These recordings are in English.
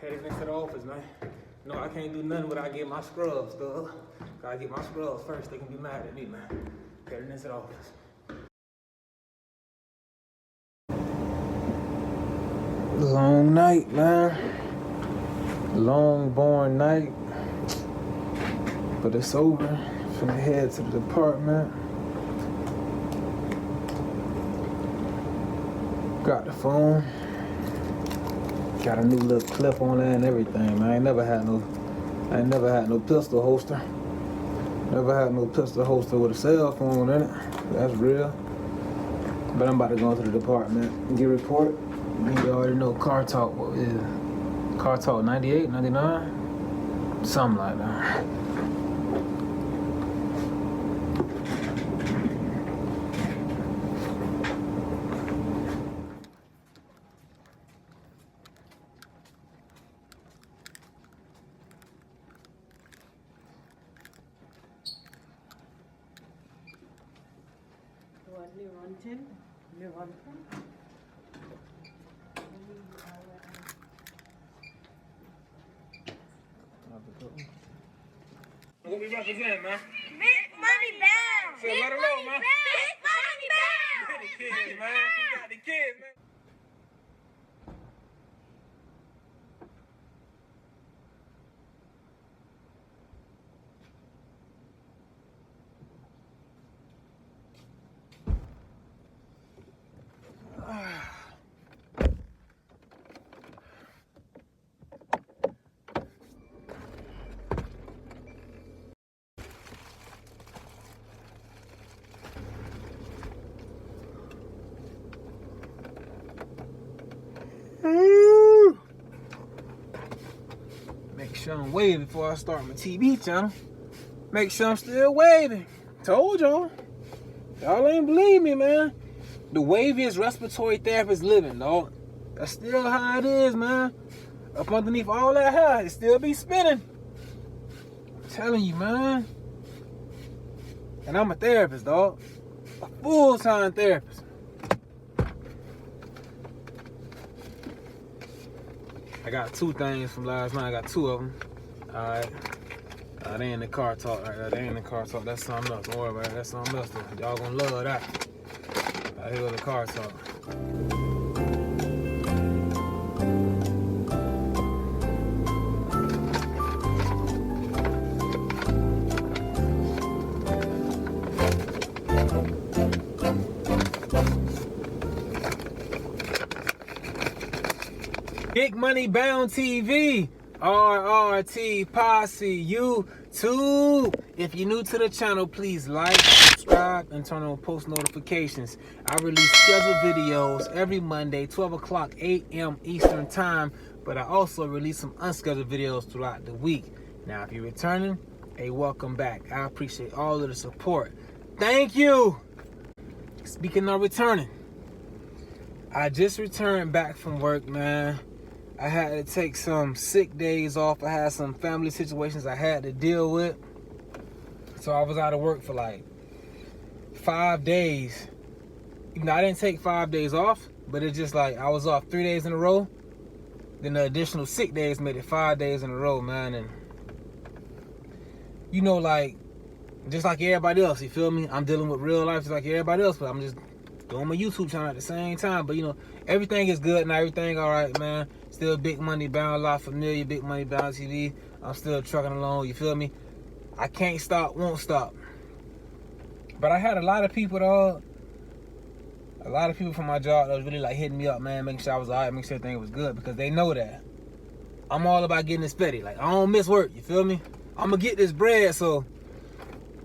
Headed into the office, man. No, I can't do nothing without getting my scrubs, dog. Gotta get my scrubs first. They can be mad at me, man. Headed into the office. Long night, man. Long, boring night. But it's over. Finna head to the department. Got the phone. Got a new little clip on there and everything, man. I ain't never had no pistol holster. Never had no pistol holster with a cell phone in it. That's real. But I'm about to go into the department and get a report. You already know car talk. What is it? Car talk 98, 99? Something like that. What we represent, man? Big money bound. Say, let her know, man. Big money bound. We got the kids, man. We got the kids, man. Make sure I'm waving before I start my TV channel. Make sure I'm still waving. Told y'all. Y'all ain't believe me, man. The waviest respiratory therapist living, dog. That's still how it is, man. Up underneath all that hair, it still be spinning. I'm telling you, man. And I'm a therapist, dog. A full-time therapist. I got two things from last night. I got two of them. Alright. They in the car talk right there. They in the car talk. That's something else. Don't worry about it. That's something else. Y'all gonna love that. Here go the car talk. Big Money Bound TV, RRT Posse, YouTube. If you're new to the channel, please like, subscribe, and turn on post notifications. I release scheduled videos every Monday, 12 o'clock a.m. Eastern Time, but I also release some unscheduled videos throughout the week. Now, if you're returning, hey, welcome back. I appreciate all of the support. Thank you. Speaking of returning, I just returned back from work, man. I had to take some sick days off. I had some family situations I had to deal with. So I was out of work for like 5 days. Even though I didn't take 5 days off, but it's just like I was off 3 days in a row. Then the additional sick days made it 5 days in a row, man. And you know, like, just like everybody else, you feel me? I'm dealing with real life just like everybody else, but I'm just doing my YouTube channel at the same time. But you know, everything is good now, everything all right, man. Still Big Money Bound, a lot familiar, Big Money Bound TV. I'm still trucking along, you feel me? I can't stop, won't stop. But I had a lot of people, though. A lot of people from my job that was really like hitting me up, man, making sure I was all right, making sure everything was good, because they know that I'm all about getting this steady. Like, I don't miss work, you feel me? I'm gonna get this bread, so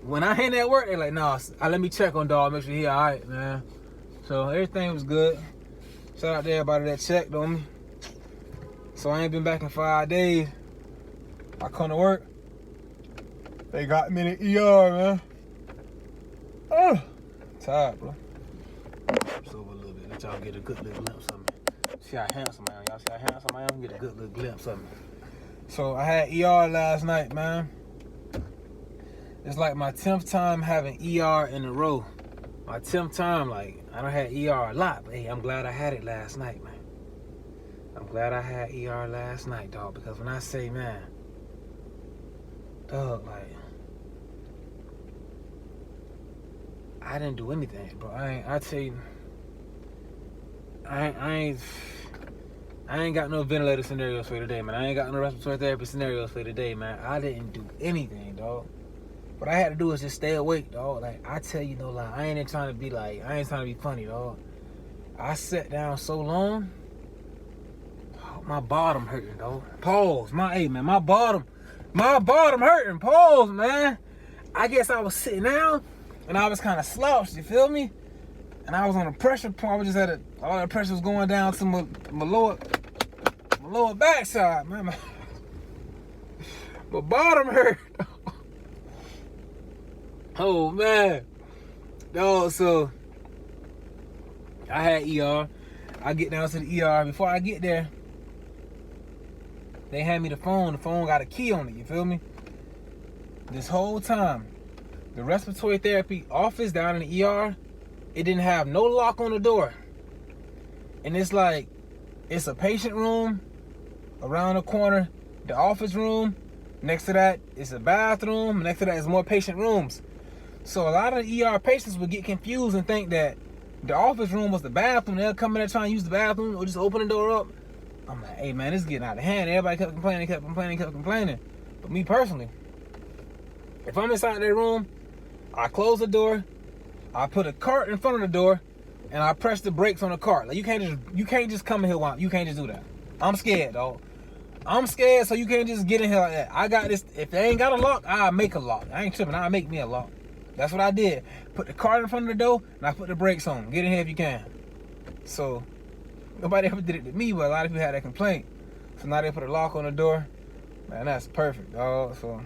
when I hit that work, they're like, nah, let me check on dog, make sure he all right, man. So everything was good. Shout out to everybody that checked on me. So I ain't been back in 5 days. I come to work. They got me in the ER, man. Oh, tired, bro. Just over a little bit. Let y'all get a good little glimpse of me. See how handsome I am. Y'all see how handsome I am? Get a good little glimpse of me. So I had ER last night, man. It's like my 10th time having ER in a row. My 10th time, like, I done had ER a lot, but hey, I'm glad I had it last night, man. I'm glad I had ER last night, dog, because when I say, man, dog, like, I didn't do anything, bro. I tell you, I ain't got no ventilator scenarios for today, man. I ain't got no respiratory therapy scenarios for today, man. I didn't do anything, dog. What I had to do is just stay awake, dog. Like, I tell you no lie, I ain't trying to be funny, dog. I sat down so long, my bottom hurting, dog. Pause. My bottom hurting. Pause, man. I guess I was sitting down and I was kind of slouched, you feel me? And I was on a pressure point. I was just all that pressure was going down to my lower backside, man. My bottom hurt. Oh, man. Dog, so I had ER. I get down to the ER. Before I get there, they hand me the phone. The phone got a key on it, you feel me? This whole time, the respiratory therapy office down in the ER, it didn't have no lock on the door. And it's like, it's a patient room around the corner, the office room. Next to that, it's a bathroom. Next to that is more patient rooms. So a lot of the ER patients would get confused and think that the office room was the bathroom. They'll come in there trying to use the bathroom or just open the door up. I'm like, hey, man, this is getting out of hand. Everybody kept complaining. But me personally, if I'm inside that room, I close the door, I put a cart in front of the door, and I press the brakes on the cart. Like, you can't just come in here. You can't just do that. I'm scared, dog. I'm scared, so you can't just get in here like that. I got this. If they ain't got a lock, I'll make a lock. I ain't tripping. I'll make me a lock. That's what I did. Put the cart in front of the door, and I put the brakes on. Get in here if you can. So, nobody ever did it to me, but a lot of people had that complaint. So now they put a lock on the door. Man, that's perfect, dog. So,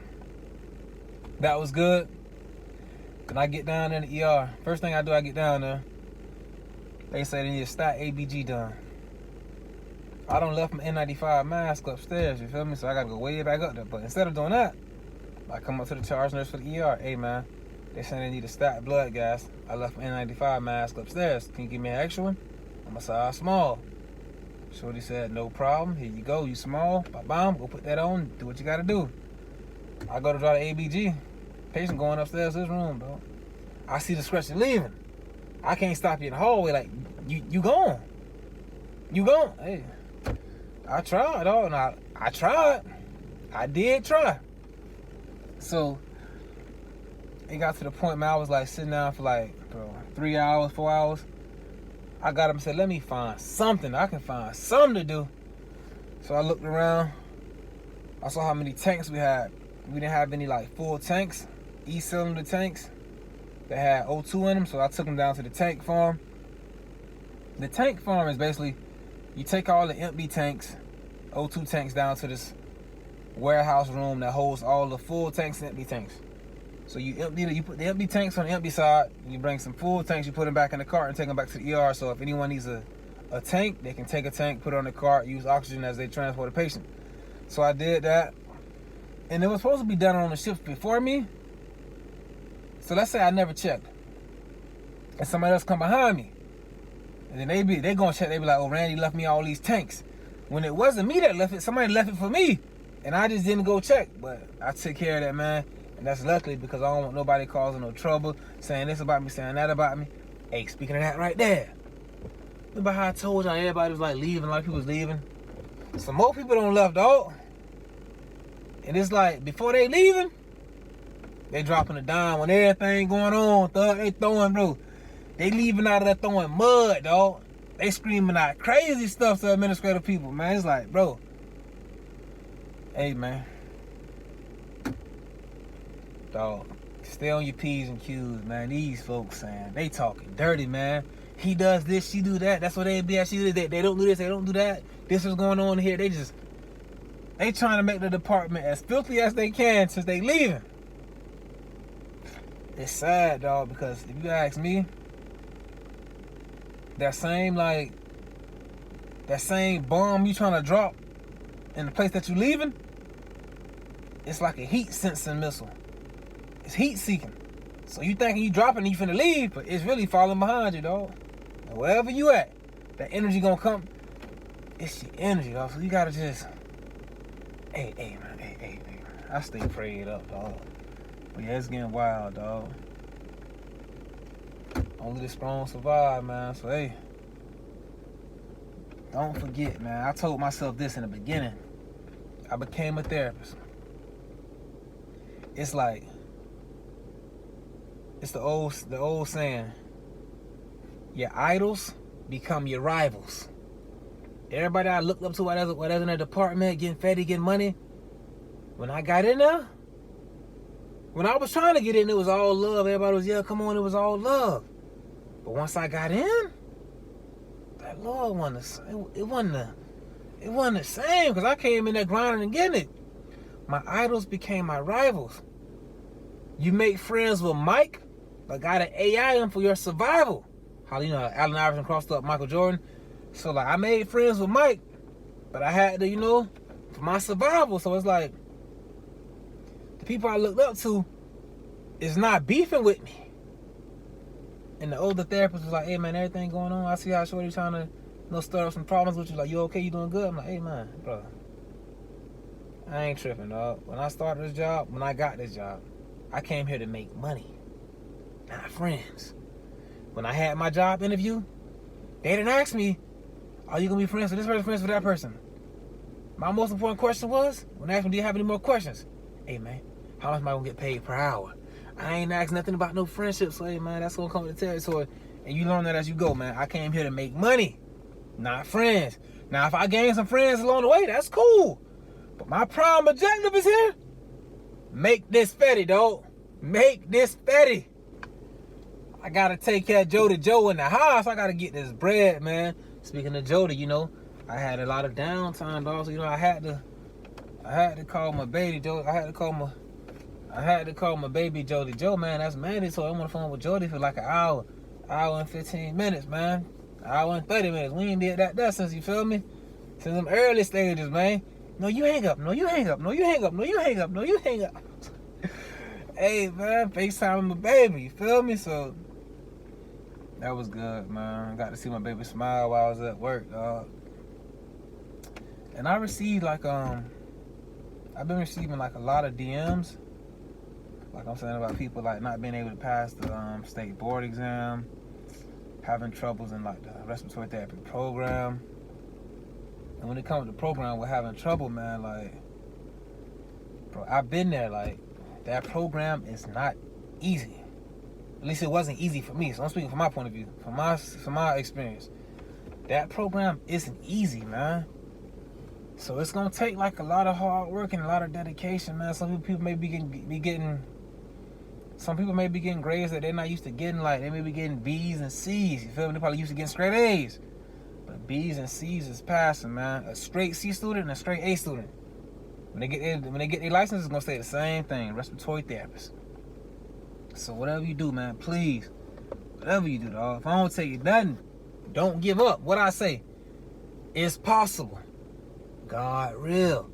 that was good. Then I get down in the ER. First thing I do, I get down there. They say they need a stat ABG done. I done left my N95 mask upstairs, you feel me? So I gotta go way back up there. But instead of doing that, I come up to the charge nurse for the ER. Hey, man, they saying they need a stat blood gas. I left my N95 mask upstairs. Can you give me an extra one? I'm a size small. Shorty said, no problem. Here you go. You small. Bam, go put that on. Do what you gotta do. I go to draw the ABG. Patient going upstairs to his room, bro. I see the scratcher leaving. I can't stop you in the hallway. Like, you gone. You gone. Hey, I tried, dog. And I tried. I did try. So, it got to the point, man, I was like sitting down for like, bro, 3 hours, 4 hours. I got up and said, let me find something. I can find something to do. So I looked around. I saw how many tanks we had. We didn't have any like full tanks, E-cylinder tanks that had O2 in them. So I took them down to the tank farm. The tank farm is basically, you take all the empty tanks, O2 tanks, down to this warehouse room that holds all the full tanks and empty tanks. So you put the empty tanks on the empty side, you bring some full tanks, you put them back in the cart and take them back to the ER. So if anyone needs a tank, they can take a tank, put it on the cart, use oxygen as they transport the patient. So I did that. And it was supposed to be done on the shift before me. So let's say I never checked. And somebody else come behind me. And then they gonna check, they be like, oh, Randy left me all these tanks. When it wasn't me that left it, somebody left it for me. And I just didn't go check. But I took care of that, man. And that's luckily because I don't want nobody causing no trouble, saying this about me, saying that about me. Hey, speaking of that right there. Remember how I told y'all everybody was like leaving, like people was leaving? So more people don't left, dog. And it's like, before they leaving, they dropping a dime on everything going on, thug. They throwing, bro. They leaving out of there throwing mud, dog. They screaming out crazy stuff to administrative people, man. It's like, bro. Hey, man. Dog, stay on your P's and Q's, man. These folks saying, they talking dirty, man. He does this, she do that. That's what they be at. She do that. They don't do this, they don't do that. This is going on here. They trying to make the department as filthy as they can since they leaving. It's sad, dog, because if you ask me, that same bomb you trying to drop in the place that you leaving, it's like a heat sensing missile. It's heat seeking. So you thinking you dropping and you finna leave, but it's really falling behind you, dog. And wherever you at, that energy gonna come it's your energy, dog. So you gotta just, hey, man. I stay prayed up, dog. But yeah, it's getting wild, dog. Only the strong survive, man. So hey, don't forget, man. I told myself this in the beginning. I became a therapist. It's like, it's the old saying, your idols become your rivals. Everybody I looked up to, whatever in their department, getting fed, getting money. When I got in there, when I was trying to get in, it was all love. Everybody was, yeah, come on, it was all love. But once I got in, that Lord it wasn't the same, because I came in there grinding and getting it. My idols became my rivals. You make friends with Mike, but gotta AI him for your survival. How Allen Iverson crossed up Michael Jordan. So like I made friends with Mike, but I had to, for my survival. So it's like the people I looked up to is not beefing with me. And the older therapist was like, hey man, everything going on. I see how Shorty trying to stir up some problems with you. Like, you okay? You doing good? I'm like, hey man, bro, I ain't tripping, dog. When I started this job, when I got this job, I came here to make money, not friends. When I had my job interview, they didn't ask me, are you going to be friends with this person, friends with that person? My most important question was, when they asked me, do you have any more questions? Hey, man, how much am I going to get paid per hour? I ain't asked nothing about no friendship, so, hey, man, that's going to come with the territory. And you learn that as you go, man. I came here to make money, not friends. Now, if I gain some friends along the way, that's cool. But my prime objective is here. Make this fetty, dog. Make this fetty. I got to take care of Jody Joe in the house. I got to get this bread, man. Speaking of Jody, I had a lot of downtime, dog. So, I had to call my baby Joe. I had to call my baby Jody Joe, man. That's mandatory. I'm on the phone with Jody for like an hour and 15 minutes, man. An hour and 30 minutes. We ain't did that since, you feel me? Since them early stages, man. No, you hang up. No, you hang up. No, you hang up. No, you hang up. No, you hang up. Hey, man, FaceTime my baby, you feel me? So, that was good, man. I got to see my baby smile while I was at work, dog. And I received, I've been receiving, a lot of DMs. Like I'm saying, about people, not being able to pass the state board exam, having troubles in, the respiratory therapy program. And when it comes to the program, we're having trouble, man. Bro, I've been there. That program is not easy. At least it wasn't easy for me. So I'm speaking from my point of view, from my experience. That program isn't easy, man. So it's gonna take a lot of hard work and a lot of dedication, man. Some people may be getting grades that they're not used to getting. They may be getting B's and C's. You feel me? They're probably used to getting straight A's. But B's and C's is passing, man. A straight C student and a straight A student. When they get their license, it's gonna say the same thing. Respiratory therapist. So whatever you do, man, please, whatever you do, dog. If I don't tell you nothing, don't give up. What I say, it's possible. God real.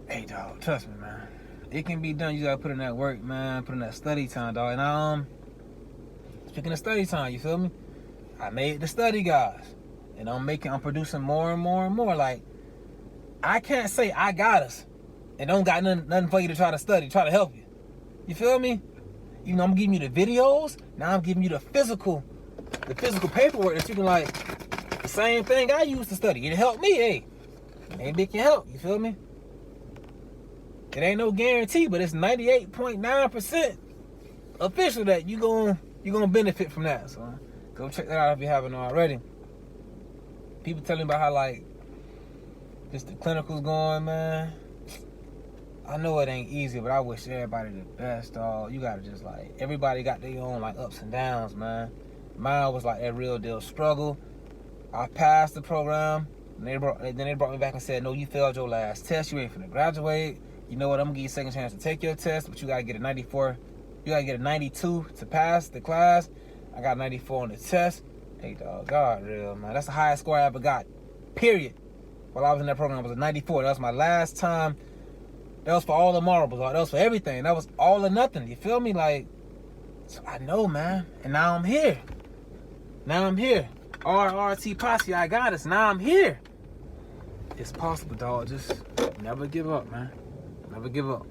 Hey, dog, trust me, man. It can be done. You gotta put in that work, man. Put in that study time, dog. And speaking of study time, you feel me? I made the study guides, and I'm producing more and more and more. I can't say I got us and don't got nothing for you to try to study, try to help you. You feel me? I'm giving you the videos. Now I'm giving you the physical paperwork that you can the same thing I used to study. It helped me, hey. Maybe it can help. You feel me? It ain't no guarantee, but it's 98.9% official that you gonna benefit from that. So go check that out if you haven't already. People telling me about how just the clinicals going, man. I know it ain't easy, but I wish everybody the best, dog. You gotta just everybody got their own ups and downs, man. Mine was that real deal struggle. I passed the program, and then they brought me back and said, no, you failed your last test. You ain't finna graduate. You know what? I'm gonna give you a second chance to take your test, but you gotta get a 94. You gotta get a 92 to pass the class. I got 94 on the test. Hey, dog, God real, man. That's the highest score I ever got. Period. While I was in that program, it was a 94. That was my last time. That was for all the marbles. That was for everything. That was all or nothing. You feel me? So I know, man. And now I'm here. RRT Posse, I got us. Now I'm here. It's possible, dog. Just never give up, man. Never give up.